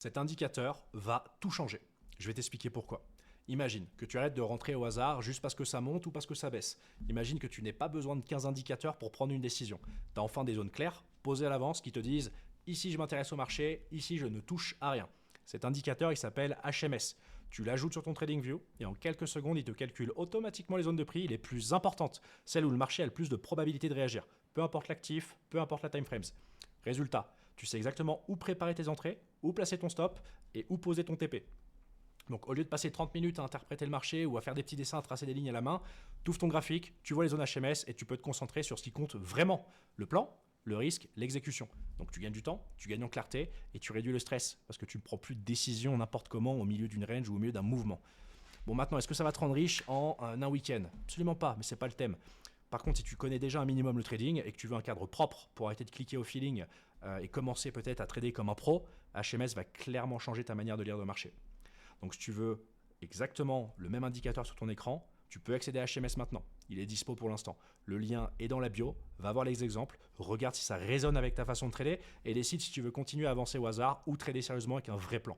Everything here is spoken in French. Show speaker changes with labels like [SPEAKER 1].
[SPEAKER 1] Cet indicateur va tout changer. Je vais t'expliquer pourquoi. Imagine que tu arrêtes de rentrer au hasard juste parce que ça monte ou parce que ça baisse. Imagine que tu n'aies pas besoin de 15 indicateurs pour prendre une décision. Tu as enfin des zones claires, posées à l'avance, qui te disent « ici je m'intéresse au marché, ici je ne touche à rien ». Cet indicateur, il s'appelle HMS. Tu l'ajoutes sur ton TradingView et en quelques secondes, il te calcule automatiquement les zones de prix les plus importantes, celles où le marché a le plus de probabilité de réagir, peu importe l'actif, peu importe la time frames. Résultat, tu sais exactement où préparer tes entrées, où placer ton stop et où poser ton TP. Donc au lieu de passer 30 minutes à interpréter le marché ou à faire des petits dessins, à tracer des lignes à la main, tu ouvres ton graphique, tu vois les zones HMS et tu peux te concentrer sur ce qui compte vraiment. Le plan, le risque, l'exécution. Donc tu gagnes du temps, tu gagnes en clarté et tu réduis le stress parce que tu ne prends plus de décision n'importe comment au milieu d'une range ou au milieu d'un mouvement. Bon, maintenant, est-ce que ça va te rendre riche en un week-end? Absolument pas, mais c'est pas le thème. Par contre, si tu connais déjà un minimum le trading et que tu veux un cadre propre pour arrêter de cliquer au feeling et commencer peut-être à trader comme un pro, HMS va clairement changer ta manière de lire le marché. Donc si tu veux exactement le même indicateur sur ton écran, tu peux accéder à HMS maintenant. Il est dispo pour l'instant. Le lien est dans la bio, va voir les exemples, regarde si ça résonne avec ta façon de trader et décide si tu veux continuer à avancer au hasard ou trader sérieusement avec un vrai plan.